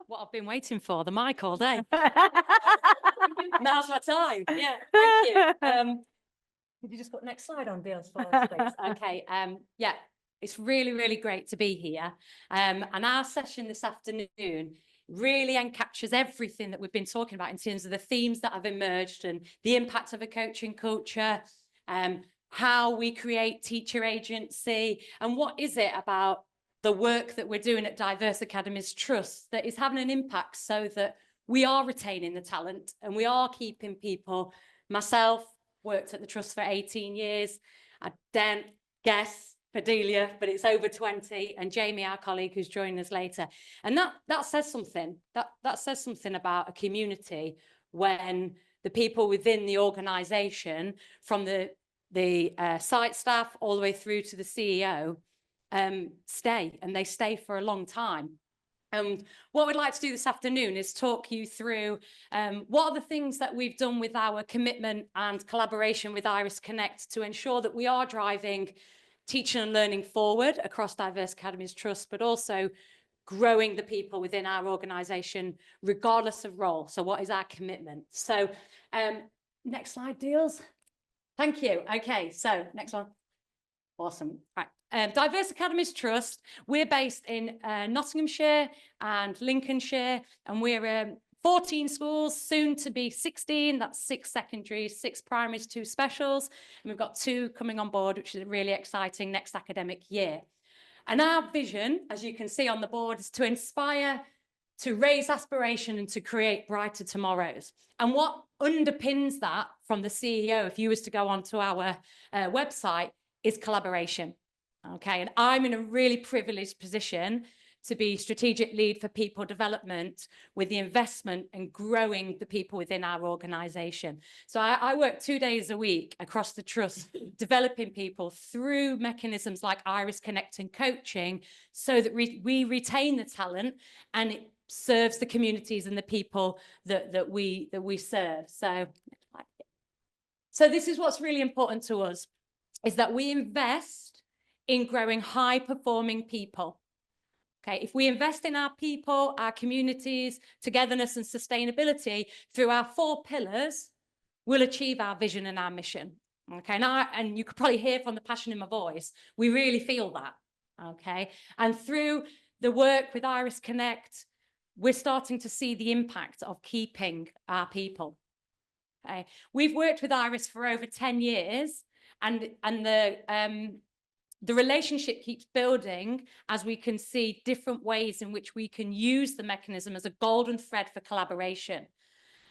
What I've been waiting for, the mic all day. Now's my time. Yeah, thank you. Could you just put next slide on, Bill, please? Okay. Yeah, it's really, really great to be here. And our session this afternoon really encaptures everything that we've been talking about in terms of the themes that have emerged and the impact of a coaching culture, how we create teacher agency, and what is it about the work that we're doing at Diverse Academies Trust that is having an impact so that we are retaining the talent and we are keeping people. Myself, worked at the Trust for 18 years. I don't guess for Delia, but it's over 20. And Jamie, our colleague, who's joining us later. And that says something. That says something about a community when the people within the organisation, from the site staff all the way through to the CEO, stay, and they stay for a long time. And what we'd like to do this afternoon is talk you through what are the things that we've done with our commitment and collaboration with Iris Connect to ensure that we are driving teaching and learning forward across Diverse Academies Trust, but also growing the people within our organisation, regardless of role. So what is our commitment? So next slide, Deals. Thank you. Okay, so next one. Awesome. Right. Diverse Academies Trust, we're based in Nottinghamshire and Lincolnshire, and we're 14 schools, soon to be 16. That's 6 secondaries, 6 primaries, 2 specials. And we've got 2 coming on board, which is really exciting next academic year. And our vision, as you can see on the board, is to inspire, to raise aspiration, and to create brighter tomorrows. And what underpins that from the CEO, if you was to go onto our website, is collaboration. Okay, and I'm in a really privileged position to be strategic lead for people development with the investment and growing the people within our organisation. So I work 2 days a week across the trust, developing people through mechanisms like Iris Connect and coaching, so that we retain the talent and it serves the communities and the people that we serve. So this is what's really important to us, is that we invest in growing high-performing people. Okay, if we invest in our people, our communities, togetherness and sustainability through our 4 pillars, we'll achieve our vision and our mission. Okay, and you could probably hear from the passion in my voice, we really feel that. Okay, and through the work with Iris Connect, we're starting to see the impact of keeping our people. Okay, we've worked with Iris for over 10 years, and the relationship keeps building as we can see different ways in which we can use the mechanism as a golden thread for collaboration.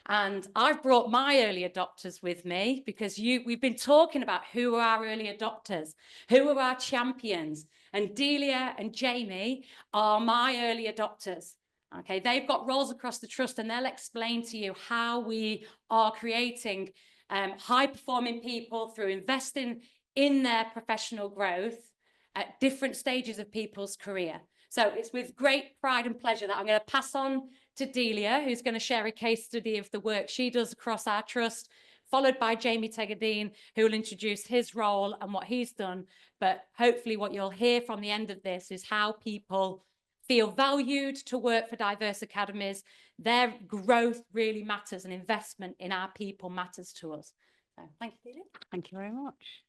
And I've brought my early adopters with me because we've been talking about who are our early adopters, who are our champions, and Delia and Jamie are my early adopters. Okay, they've got roles across the trust and they'll explain to you how we are creating high-performing people through investing in their professional growth at different stages of people's career. So it's with great pride and pleasure that I'm going to pass on to Delia, who's going to share a case study of the work she does across our trust, followed by Jamie Tegerdine, who will introduce his role and what he's done. But hopefully what you'll hear from the end of this is how people feel valued to work for Diverse Academies. Their growth really matters, and investment in our people matters to us. So thank you, Delia. Thank you very much.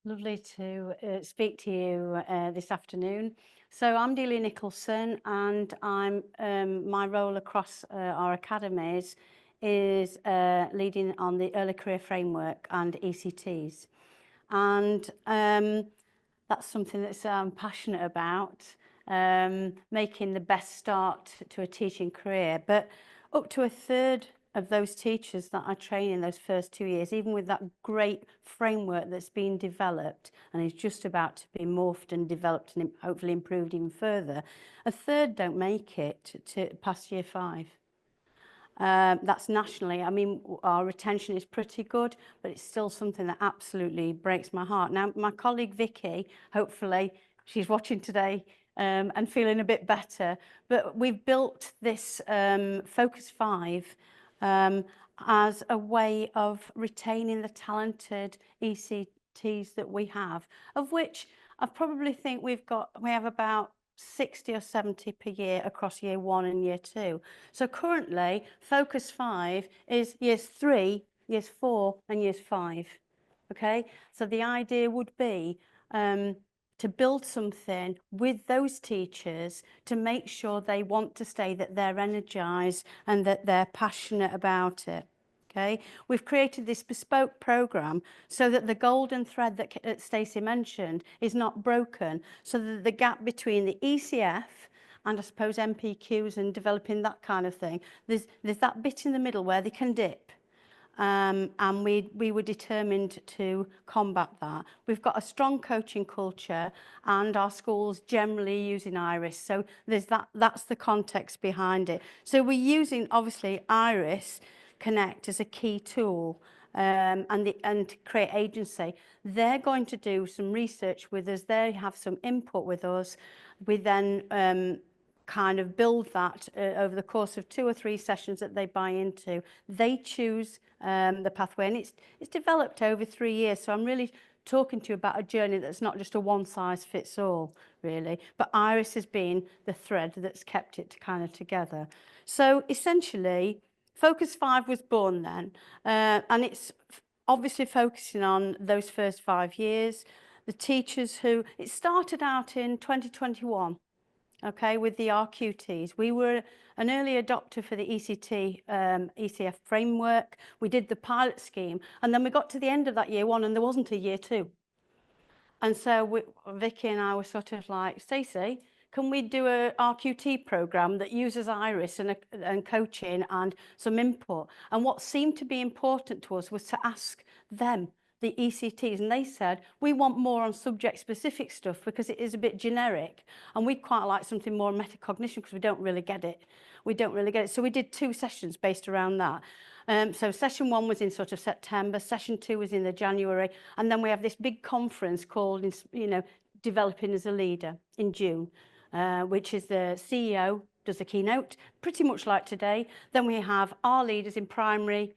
Lovely to speak to you this afternoon. So I'm Delia Nicholson, and my role across our academies is leading on the early career framework and ECTs, and that's something that I'm passionate about, making the best start to a teaching career. But up to a third of those teachers that I train in those first 2 years, even with that great framework that's been developed and is just about to be morphed and developed and hopefully improved even further, a third don't make it to past year 5. That's nationally. I mean, our retention is pretty good, but it's still something that absolutely breaks my heart. Now, my colleague Vicky, hopefully she's watching today and feeling a bit better, but we've built this Focus 5 as a way of retaining the talented ECT that we have, of which I probably think we have about 60 or 70 per year across year 1 and year 2. So currently, Focus 5 is years 3, years 4 and years 5. Okay, so the idea would be to build something with those teachers to make sure they want to stay, that they're energised and that they're passionate about it. Okay, we've created this bespoke programme so that the golden thread that Stacey mentioned is not broken, so that the gap between the ECF and I suppose MPQs and developing that kind of thing, there's that bit in the middle where they can dip. And we were determined to combat that. We've got a strong coaching culture and our schools generally using IRIS. So that's the context behind it. So we're using obviously IRIS Connect as a key tool and to create agency. They're going to do some research with us. They have some input with us. We then kind of build that over the course of 2 or 3 sessions that they buy into. They choose the pathway, and it's developed over 3 years. So I'm really talking to you about a journey that's not just a one-size-fits-all, really. But IRIS has been the thread that's kept it kind of together. So essentially, Focus 5 was born then, and it's obviously focusing on those first 5 years. The teachers it started out in 2021. Okay, with the RQTs. We were an early adopter for the ECF framework. We did the pilot scheme, and then we got to the end of that year 1 and there wasn't a year 2. And so Vicky and I were sort of like, Stacey, can we do a RQT programme that uses IRIS and coaching and some input? And what seemed to be important to us was to ask them, the ECTs, and they said, we want more on subject-specific stuff because it is a bit generic, and we'd quite like something more metacognition because we don't really get it. So we did 2 sessions based around that. So session 1 was in sort of September, session 2 was in the January, and then we have this big conference called, Developing as a Leader in June, which is the CEO does a keynote, pretty much like today. Then we have our leaders in primary,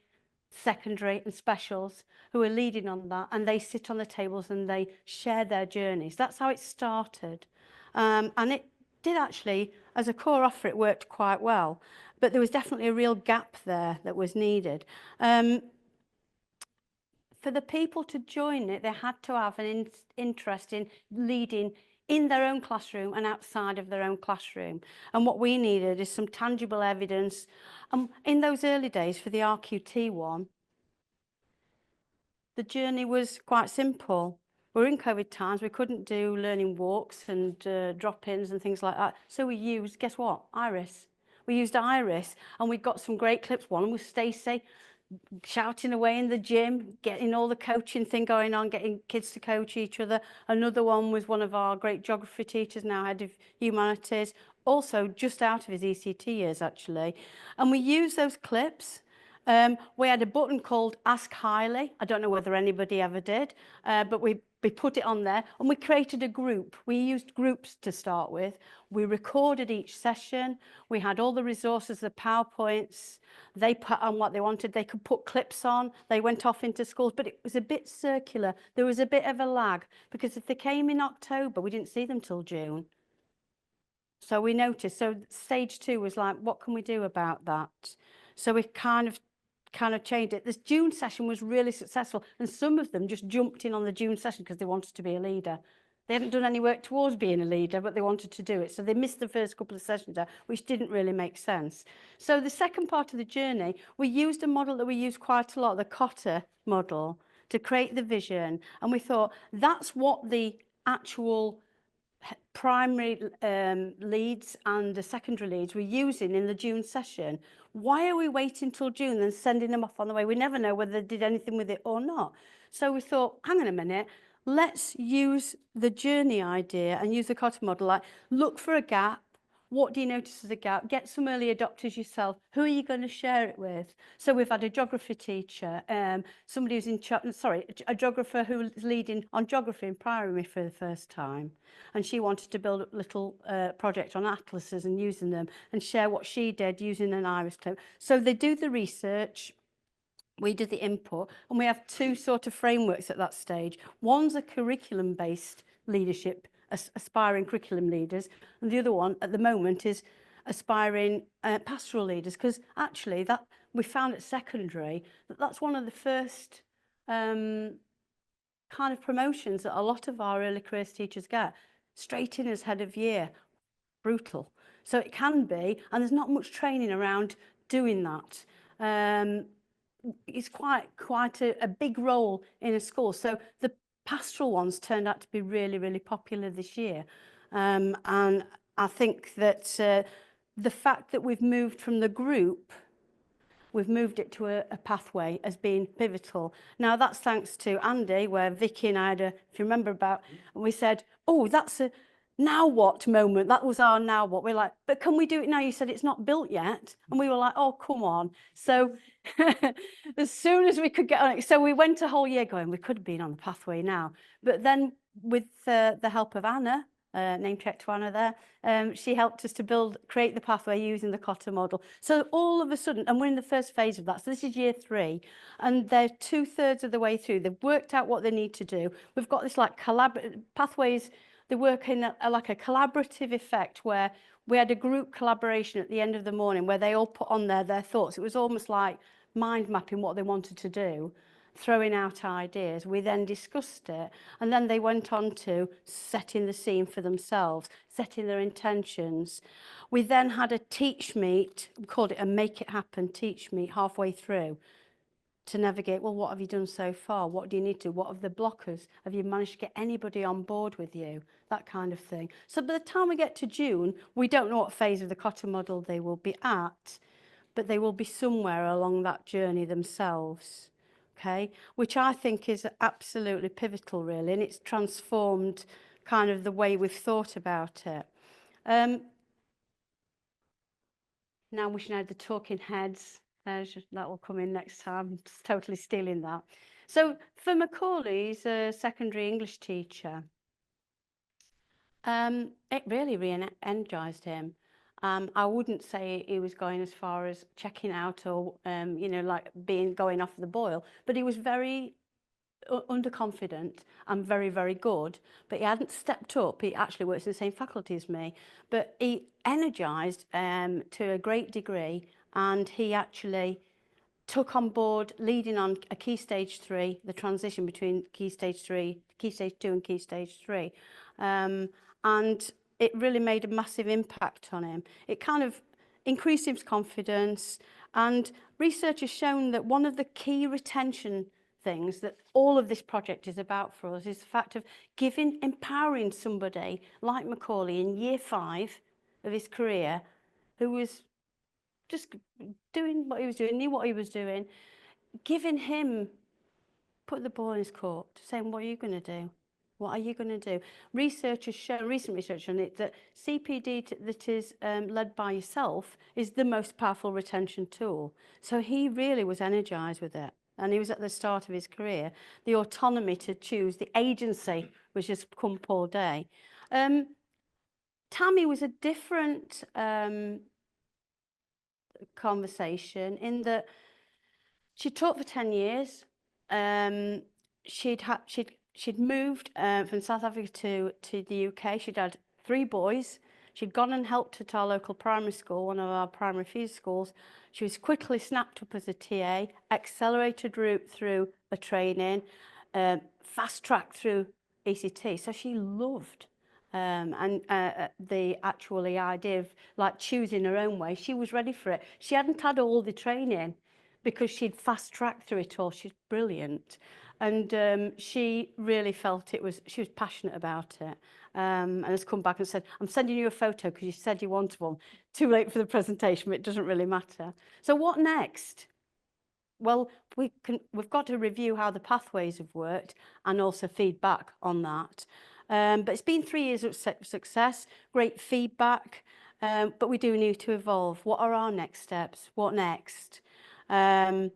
secondary and specials who are leading on that, and they sit on the tables and they share their journeys. That's how it started. And it did actually, as a core offer, it worked quite well. But there was definitely a real gap there that was needed. For the people to join it, they had to have an interest in leading in their own classroom and outside of their own classroom. And what we needed is some tangible evidence. In those early days for the RQT one, the journey was quite simple. We're in COVID times, we couldn't do learning walks and drop-ins and things like that. So we used, guess what? IRIS. We used IRIS, and we got some great clips. One was Stacey shouting away in the gym, getting all the coaching thing going on, getting kids to coach each other. Another one was one of our great geography teachers, now head of humanities, also just out of his ECT years actually. And we used those clips. We had a button called Ask Highly. I don't know whether anybody ever did, but we put it on there, and we created a group. We used groups to start with. We recorded each session. We had all the resources, the PowerPoints. They put on what they wanted. They could put clips on. They went off into schools, but it was a bit circular. There was a bit of a lag, because if they came in October, we didn't see them till June. So we noticed. So stage 2 was like, what can we do about that? So we kind of changed it. This June session was really successful, and some of them just jumped in on the June session because they wanted to be a leader. They hadn't done any work towards being a leader, but they wanted to do it. So they missed the first couple of sessions there, which didn't really make sense. So the second part of the journey, we used a model that we use quite a lot, the Cotter model, to create the vision. And we thought that's what the actual primary leads and the secondary leads we're using in the June session. Why are we waiting till June and sending them off on the way? We never know whether they did anything with it or not. So we thought, hang on a minute, let's use the journey idea and use the Cotter model. Like, look for a gap. What do you notice as a gap? Get some early adopters yourself. Who are you going to share it with? So we've had a geography teacher, somebody who's a geographer who's leading on geography in primary for the first time. And she wanted to build a little project on atlases and using them and share what she did using an IRIS clip. So they do the research. we do the input, and we have two sort of frameworks at that stage. One's a curriculum-based leadership, aspiring curriculum leaders, and the other one at the moment is aspiring pastoral leaders, because actually that we found at secondary that that's one of the first kind of promotions that a lot of our early careers teachers get, straight in as head of year. Brutal. So it can be, and there's not much training around doing that. It's quite a big role in a school. So the pastoral ones turned out to be really, really popular this year. And I think that the fact that we've moved from the group, we've moved it to a pathway as being pivotal. Now that's thanks to Andy, where Vicky and I had if you remember about, and we said, oh, that's a now what moment. That was our now what. We're like, but can we do it now? You said it's not built yet. And we were like, oh, come on. So as soon as we could get on it, so we went a whole year going, we could have been on the pathway now. But then with the help of Anna, name check to Anna there, she helped us to create the pathway using the Cotter model. So all of a sudden, and we're in the first phase of that, so this is year 3, and they're 2/3 of the way through. They've worked out what they need to do. We've got this like pathways. They work in like a collaborative effect where we had a group collaboration at the end of the morning where they all put on their thoughts. It was almost like mind mapping what they wanted to do, throwing out ideas. We then discussed it, and then they went on to setting the scene for themselves, setting their intentions. We then had a teach meet, we called it a make it happen teach meet halfway through, to navigate, well, what have you done so far? What do you need to? What are the blockers? Have you managed to get anybody on board with you? That kind of thing. So by the time we get to June, we don't know what phase of the Cotter model they will be at, but they will be somewhere along that journey themselves, okay? Which I think is absolutely pivotal, really, and it's transformed kind of the way we've thought about it. Now we should know the talking heads. That will come in next time. I'm just totally stealing that. So for Macaulay, he's a secondary English teacher. It really re-energised him. I wouldn't say he was going as far as checking out or, you know, like going off the boil, but he was very underconfident and very, very good, but he hadn't stepped up. He actually works in the same faculty as me, but he energised to a great degree, and he actually took on board leading on a Key Stage 3, the transition between Key Stage 3, Key Stage 2 and Key Stage 3. And it really made a massive impact on him. It kind of increased his confidence, and research has shown that one of the key retention things that all of this project is about for us is the fact of empowering somebody like Macaulay in year 5 of his career, who was just doing what he was doing, knew what he was doing, put the ball in his court, saying, what are you going to do? What are you going to do? Research has shown, recent research on it, that CPD that is led by yourself is the most powerful retention tool. So he really was energised with it. And he was at the start of his career. The autonomy to choose, the agency was just come up all day. Tammy was a different conversation in that she taught for 10 years. She'd moved from South Africa to the UK. She'd had 3 boys. She'd gone and helped at our local primary school, one of our primary feeder schools. She was quickly snapped up as a TA, accelerated route through a training, fast track through ECT. So she loved the idea of like choosing her own way. She was ready for it. She hadn't had all the training because she'd fast tracked through it all. She's brilliant. And she really felt she was passionate about it. And has come back and said, I'm sending you a photo because you said you wanted one. Too late for the presentation, but it doesn't really matter. So what next? Well, we've got to review how the pathways have worked and also feedback on that. But it's been 3 years of success, great feedback, but we do need to evolve. What are our next steps? What next? Well,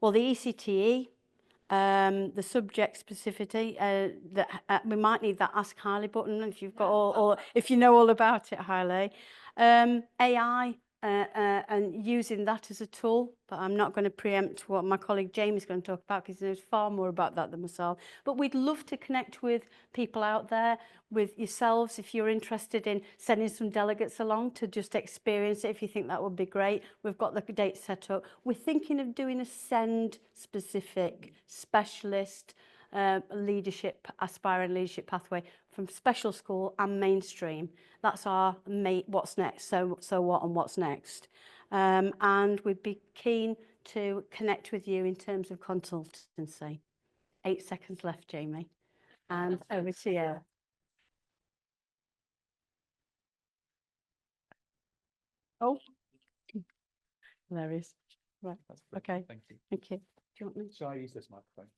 the ECTE, the subject specificity, we might need that Ask Hailey button if you've got if you know all about it, Hailey. AI, and using that as a tool. But I'm not going to preempt what my colleague Jamie's going to talk about, because he knows far more about that than myself. But we'd love to connect with people out there, with yourselves, if you're interested in sending some delegates along to just experience it. If you think that would be great, we've got the date set up. We're thinking of doing a SEND specific specialist leadership, aspiring leadership pathway from special school and mainstream. That's our what's next, so what and what's next. And we'd be keen to connect with you in terms of consultancy. 8 seconds left, Jamie. And over to you. Oh, there is. Right. Okay. Thank you. Thank you. Do you want me? Shall I use this microphone?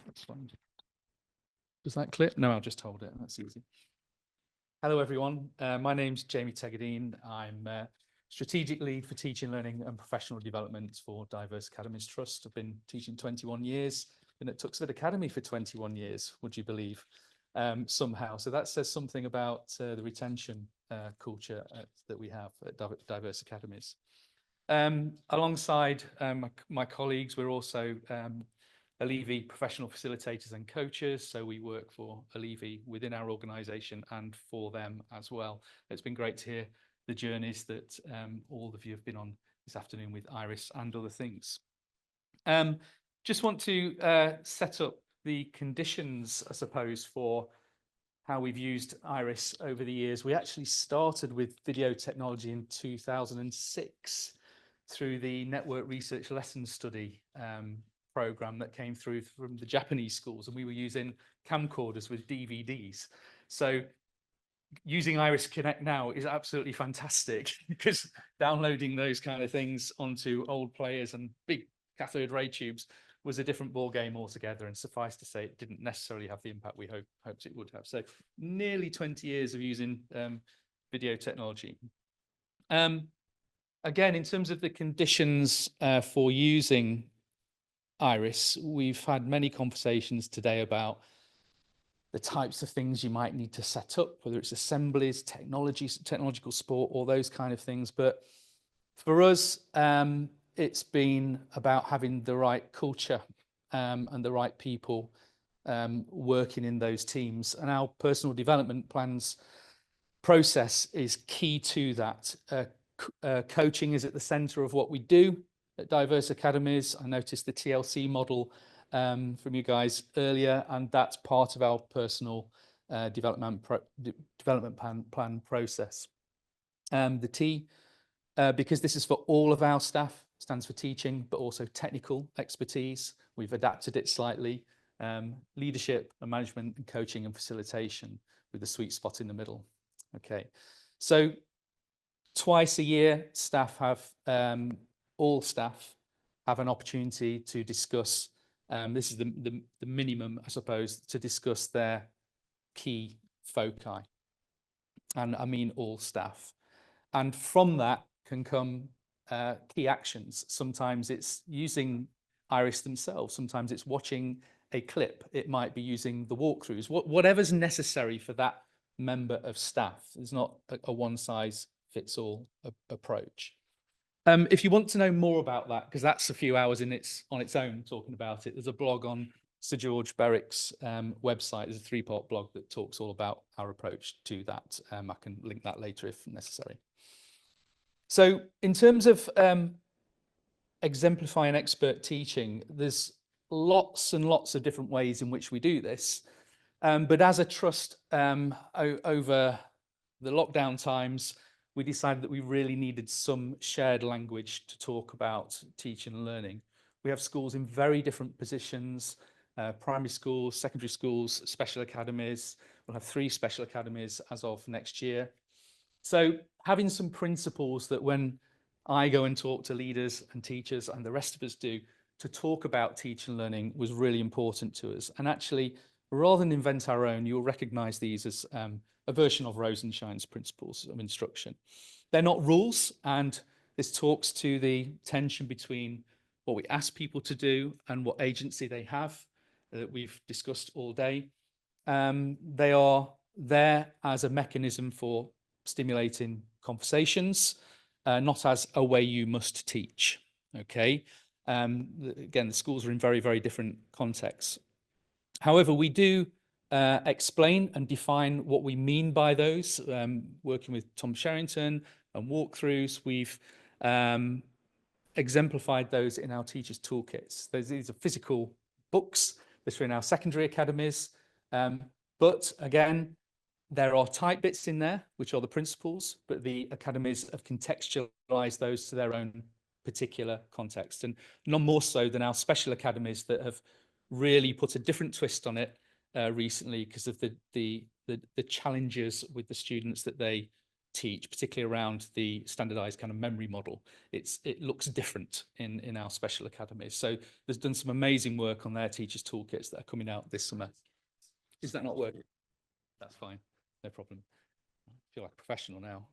That's fine. Does that clip? No, I'll just hold it. That's easy. Hello, everyone. My name's Jamie Tegerdine. I'm strategic lead for teaching, learning and professional development for Diverse Academies Trust. I've been teaching 21 years, been at Tuxford Academy for 21 years, would you believe, somehow. So that says something about the retention culture that we have at Diverse Academies. Alongside my colleagues, we're also Alevi professional facilitators and coaches. So we work for Alevi within our organisation and for them as well. It's been great to hear the journeys that all of you have been on this afternoon with Iris and other things. Just want to set up the conditions, I suppose, for how we've used Iris over the years. We actually started with video technology in 2006 through the Network Research Lesson Study program that came through from the Japanese schools, and we were using camcorders with DVDs. So using Iris Connect now is absolutely fantastic, because downloading those kind of things onto old players and big cathode ray tubes was a different ball game altogether, and suffice to say it didn't necessarily have the impact we hoped it would have. So nearly 20 years of using video technology. Again, in terms of the conditions for using Iris, we've had many conversations today about the types of things you might need to set up, whether it's assemblies, technological support, all those kind of things. But for us, it's been about having the right culture and the right people working in those teams. And our personal development plans process is key to that. Coaching is at the centre of what we do at Diverse Academies. I noticed the TLC model from you guys earlier, and that's part of our personal development plan process. The T, because this is for all of our staff, stands for teaching, but also technical expertise. We've adapted it slightly. Leadership and management and coaching and facilitation, with the sweet spot in the middle. Okay, so twice a year, staff have, all staff have an opportunity to discuss, this is the minimum, I suppose, to discuss their key foci. And I mean all staff. And from that can come key actions. Sometimes it's using Iris themselves. Sometimes it's watching a clip. It might be using the walkthroughs, whatever's necessary for that member of staff. There's not a one-size-fits-all approach. If you want to know more about that, because that's a few hours on its own talking about it, there's a blog on Sir George Berwick's website. There's a 3-part blog that talks all about our approach to that. I can link that later if necessary. So in terms of exemplifying expert teaching, there's lots and lots of different ways in which we do this. But as a trust, over the lockdown times, we decided that we really needed some shared language to talk about teaching and learning. We have schools in very different positions, primary schools, secondary schools, special academies. We'll have 3 special academies as of next year. So having some principles that when I go and talk to leaders and teachers, and the rest of us do, to talk about teaching and learning was really important to us. And actually, rather than invent our own, you'll recognise these as a version of Rosenshine's principles of instruction. They're not rules, and this talks to the tension between what we ask people to do and what agency they have that we've discussed all day. They are there as a mechanism for stimulating conversations, not as a way you must teach. Okay. Again, the schools are in very, very different contexts. However, we do explain and define what we mean by those. Working with Tom Sherrington and walkthroughs, we've exemplified those in our teachers' toolkits. These are physical books that are in our secondary academies. But again, there are type bits in there, which are the principles, but the academies have contextualized those to their own particular context, and none more so than our special academies that have really put a different twist on it recently because of the challenges with the students that they teach, particularly around the standardized kind of memory model. It looks different in our special academies. So there's done some amazing work on their teachers' toolkits that are coming out this summer. Is that not working? That's fine. No problem. I feel like a professional now.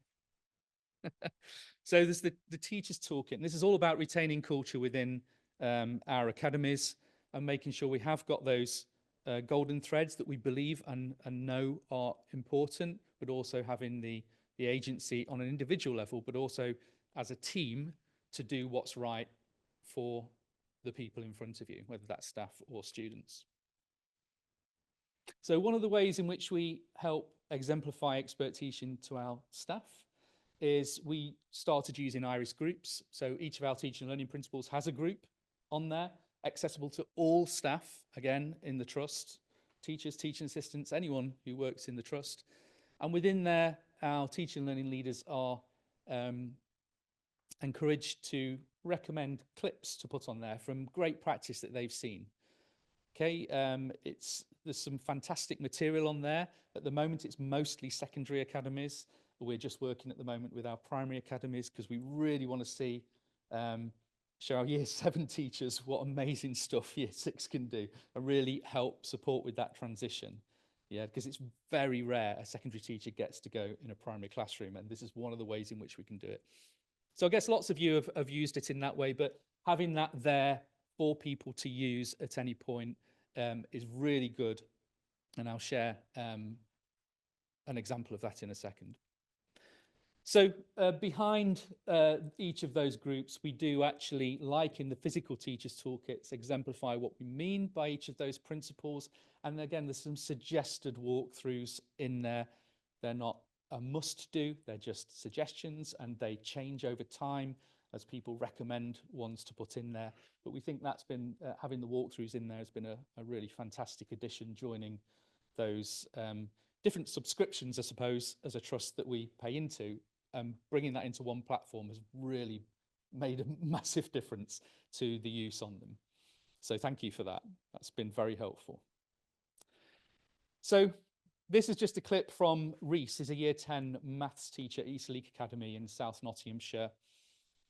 So there's the teachers toolkit, and this is all about retaining culture within our academies and making sure we have got those golden threads that we believe and know are important, but also having the agency on an individual level, but also as a team to do what's right for the people in front of you, whether that's staff or students. So one of the ways in which we help exemplify expert teaching to our staff is we started using IRIS groups. So each of our teaching and learning principles has a group on there, accessible to all staff, again, in the trust, teachers, teaching assistants, anyone who works in the trust. And within there, our teaching and learning leaders are encouraged to recommend clips to put on there from great practice that they've seen. Okay, there's some fantastic material on there. At the moment, it's mostly secondary academies. We're just working at the moment with our primary academies because we really want to see, show our year 7 teachers what amazing stuff year 6 can do and really help support with that transition. Yeah, because it's very rare a secondary teacher gets to go in a primary classroom, and this is one of the ways in which we can do it. So I guess lots of you have used it in that way, but having that there for people to use at any point is really good, and I'll share an example of that in a second. So behind each of those groups, we do actually, like in the physical teachers toolkits, exemplify what we mean by each of those principles. And again, there's some suggested walkthroughs in there. They're not a must do, they're just suggestions, and they change over time as people recommend ones to put in there. But we think that's been, having the walkthroughs in there has been a really fantastic addition, joining those different subscriptions, I suppose, as a trust that we pay into. Bringing that into one platform has really made a massive difference to the use on them. So thank you for that. That's been very helpful. So this is just a clip from Reese. He's a year 10 maths teacher at Eastleigh Academy in South Nottinghamshire.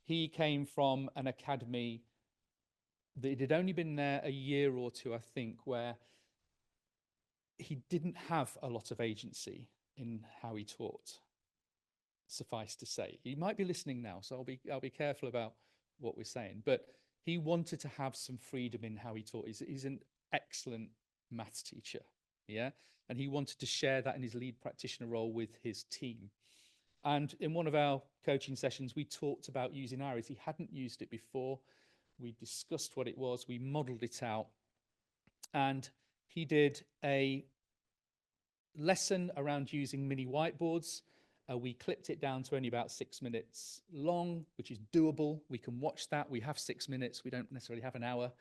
He came from an academy that had only been there a year or two, I think, where he didn't have a lot of agency in how he taught. Suffice to say, he might be listening now, so I'll be careful about what we're saying. But he wanted to have some freedom in how he taught. He's an excellent maths teacher, yeah, and he wanted to share that in his lead practitioner role with his team. And in one of our coaching sessions, we talked about using IRIS. He hadn't used it before. We discussed what it was. We modelled it out, and he did a lesson around using mini whiteboards. We clipped it down to only about 6 minutes long, which is doable. We can watch that. We have 6 minutes. We don't necessarily have an hour.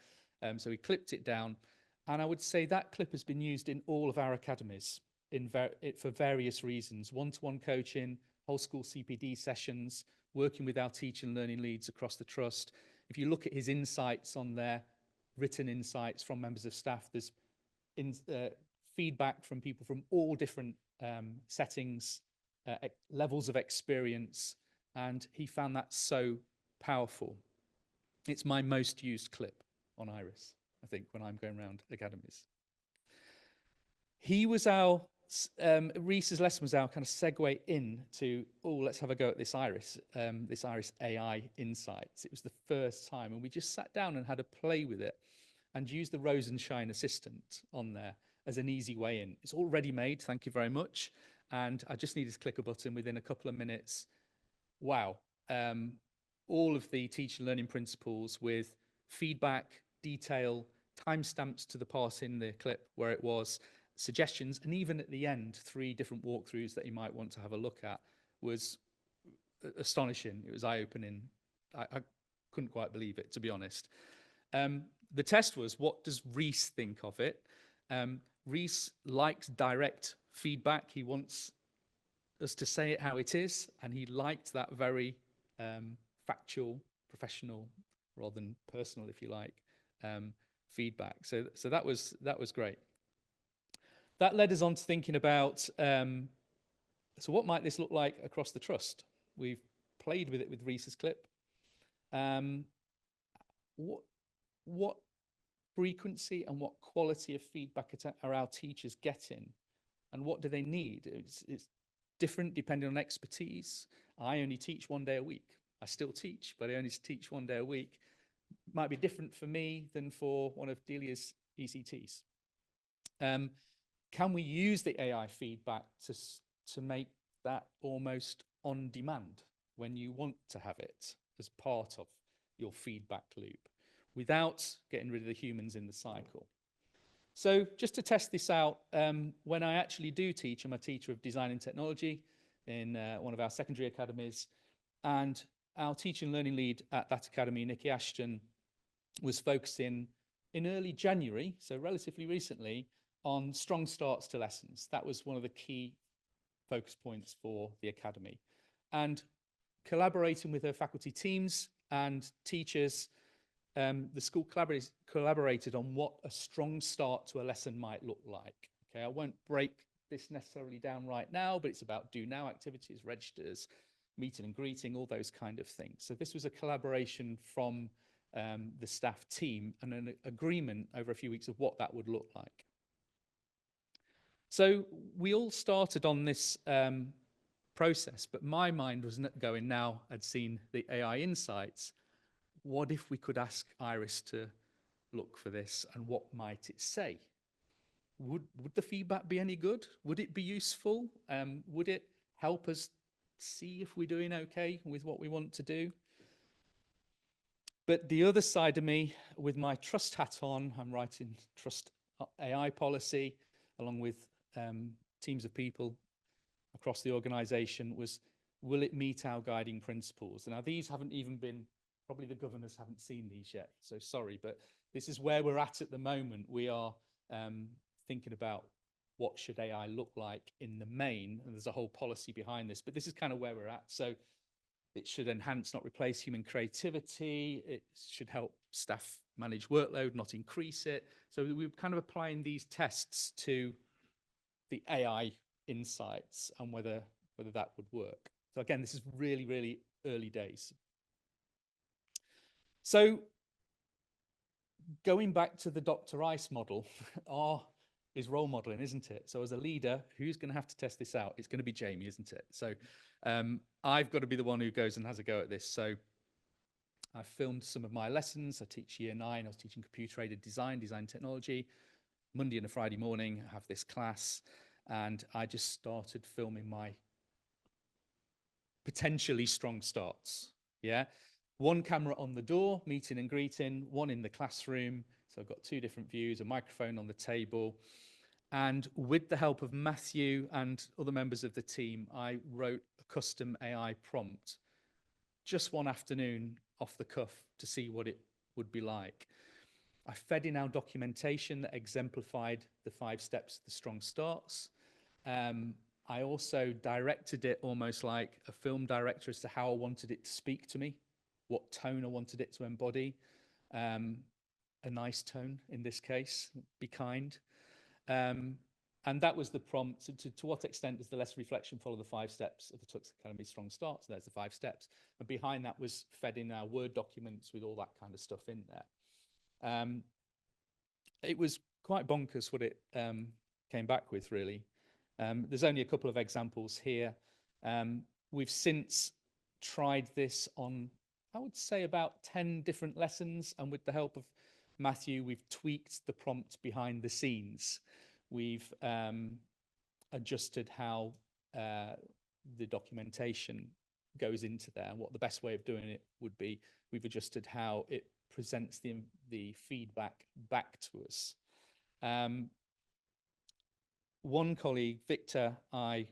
So we clipped it down. And I would say that clip has been used in all of our academies for various reasons. One-to-one coaching, whole school CPD sessions, working with our teaching and learning leads across the trust. If you look at his insights on there, written insights from members of staff, there's feedback from people from all different settings, levels of experience, and he found that so powerful. It's my most used clip on IRIS, I think, when I'm going around academies. He was our, Reese's lesson was our kind of segue in to, let's have a go at this IRIS AI Insights. It was the first time, and we just sat down and had a play with it and used the Rose and Shine Assistant on there as an easy way in. It's already made, thank you very much. And I just needed to click a button within a couple of minutes. Wow. All of the teaching learning principles with feedback, detail, timestamps to the part in the clip where it was, suggestions, and even at the end, 3 different walkthroughs that you might want to have a look at was astonishing. It was eye-opening. I couldn't quite believe it, to be honest. The test was, what does Reese think of it? Reese likes direct feedback. He wants us to say it how it is, and he liked that very factual, professional, rather than personal, if you like, feedback. So that was great. That led us on to thinking about, so what might this look like across the trust? We've played with it with Reese's clip. What frequency and what quality of feedback are our teachers getting, and what do they need? It's different depending on expertise. I only teach 1 day a week. I still teach, but I only teach 1 day a week. Might be different for me than for one of Delia's ECTs. Can we use the AI feedback to make that almost on demand when you want to have it as part of your feedback loop without getting rid of the humans in the cycle? So just to test this out, when I actually do teach, I'm a teacher of design and technology in one of our secondary academies, and our teaching and learning lead at that academy, Nikki Ashton, was focusing in early January, so relatively recently, on strong starts to lessons. That was one of the key focus points for the academy. And collaborating with her faculty teams and teachers, the school collaborated on what a strong start to a lesson might look like. Okay, I won't break this necessarily down right now, but it's about do now activities, registers, meeting and greeting, all those kind of things. So this was a collaboration from the staff team and an agreement over a few weeks of what that would look like. So we all started on this process, but my mind was going, now I'd seen the AI insights. What if we could ask Iris to look for this, and what might it say? Would the feedback be any good? Would it be useful? Would it help us see if we're doing okay with what we want to do? But the other side of me, with my trust hat on, I'm writing trust AI policy along with teams of people across the organization, was, will it meet our guiding principles? And now these haven't even been, probably the governors haven't seen these yet, so sorry, but this is where we're at the moment. We are thinking about what should AI look like in the main, and there's a whole policy behind this, but this is kind of where we're at. So it should enhance, not replace human creativity. It should help staff manage workload, not increase it. So we're kind of applying these tests to the AI insights and whether that would work. So again, this is really, really early days. So going back to the Dr. Ice model, R is role modeling, isn't it? So as a leader, who's going to have to test this out? It's going to be Jamie, isn't it? So I've got to be the one who goes and has a go at this. So I filmed some of my lessons. I teach year 9. I was teaching computer-aided design technology. Monday and a Friday morning, I have this class, and I just started filming my potentially strong starts. Yeah. One camera on the door, meeting and greeting, one in the classroom. So I've got 2 different views, a microphone on the table. And with the help of Matthew and other members of the team, I wrote a custom AI prompt just one afternoon off the cuff to see what it would be like. I fed in our documentation that exemplified the 5 steps of the strong starts. I also directed it almost like a film director as to how I wanted it to speak to me, what tone I wanted it to embody. A nice tone in this case, be kind. And that was the prompt. To what extent does the lesson reflection follow the 5 steps of the Tux Academy Strong Starts? There's the 5 steps. And behind that was fed in our Word documents with all that kind of stuff in there. It was quite bonkers what it came back with, really. There's only a couple of examples here. We've since tried this on, I would say, about 10 different lessons, and with the help of Matthew, we've tweaked the prompt behind the scenes. We've adjusted how the documentation goes into there and what the best way of doing it would be. We've adjusted how it presents the feedback back to us. One colleague, Victor, I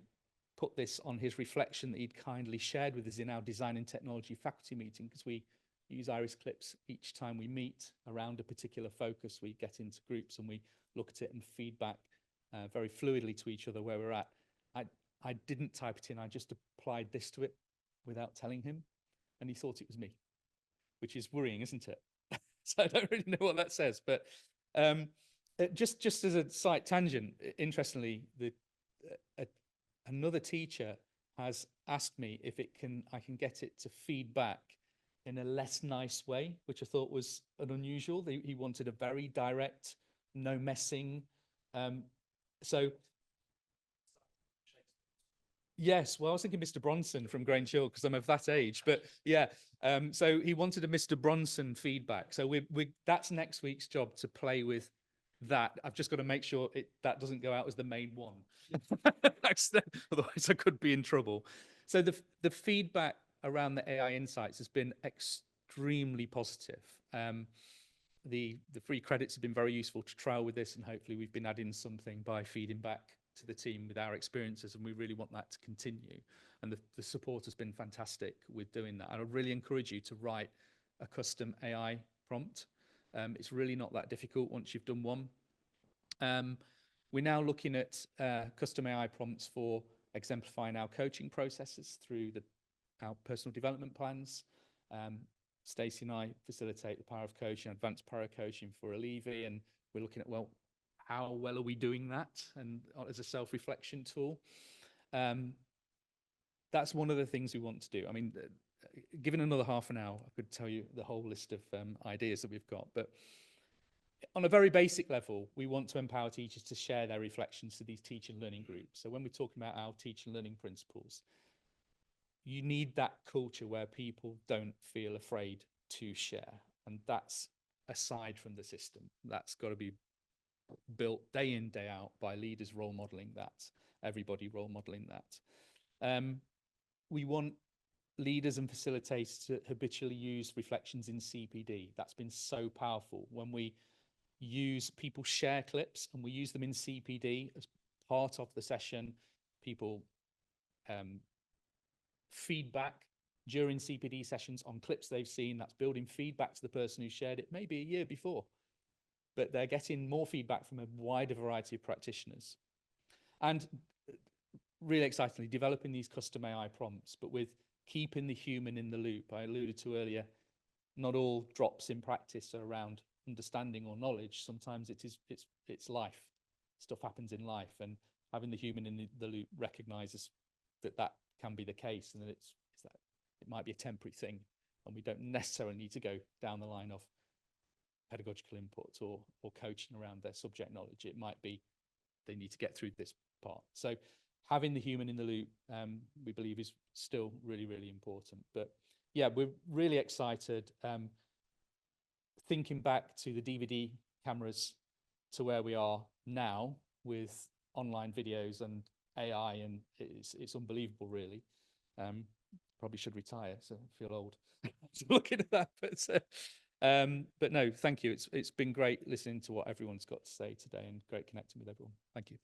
put this on his reflection that he'd kindly shared with us in our design and technology faculty meeting, because we use iris clips each time we meet around a particular focus. We get into groups and we look at it and feedback very fluidly to each other where we're at. I didn't type it in, I just applied this to it without telling him, and he thought it was me, which is worrying, isn't it? So I don't really know what that says, but just as a side tangent, interestingly, another teacher has asked me if I can get it to feed back in a less nice way, which I thought was an unusual. He wanted a very direct, no messing. So yes, well, I was thinking Mr. Bronson from Grange Hill because I'm of that age, but yeah. So he wanted a Mr. Bronson feedback. So that's next week's job, to play with that. I've just got to make sure that doesn't go out as the main one. Otherwise I could be in trouble. So the feedback around the AI insights has been extremely positive. The free credits have been very useful to trial with this, and hopefully we've been adding something by feeding back to the team with our experiences, and we really want that to continue. And the support has been fantastic with doing that. And I'd really encourage you to write a custom AI prompt. It's really not that difficult once you've done one. We're now looking at custom AI prompts for exemplifying our coaching processes through our personal development plans. Stacey and I facilitate the power of coaching, advanced power coaching for Allevi, and we're looking at, well, how well are we doing that, and as a self-reflection tool. That's one of the things we want to do. I mean, given another half an hour, I could tell you the whole list of ideas that we've got, but on a very basic level, we want to empower teachers to share their reflections to these teaching learning groups. So when we're talking about our teaching learning principles, you need that culture where people don't feel afraid to share. And that's aside from the system. That's got to be built day in, day out by leaders role modeling that, everybody role modeling that. We want leaders and facilitators to habitually use reflections in CPD. That's been so powerful. When we people share clips and we use them in CPD as part of the session, people feedback during CPD sessions on clips they've seen. That's building feedback to the person who shared it maybe a year before, but they're getting more feedback from a wider variety of practitioners. And really excitingly, developing these custom AI prompts, but with keeping the human in the loop. I alluded to earlier, not all drops in practice are around understanding or knowledge. Sometimes it's life. Stuff happens in life, and having the human in the loop recognizes that can be the case, and that it might be a temporary thing, and we don't necessarily need to go down the line of pedagogical input or coaching around their subject knowledge. It might be they need to get through this part. So having the human in the loop, we believe, is still really, really important. But yeah, we're really excited. Thinking back to the DVD cameras to where we are now with online videos and AI, and it's unbelievable, really. Probably should retire, so I feel old looking at that. But no, thank you. It's been great listening to what everyone's got to say today, and great connecting with everyone. Thank you.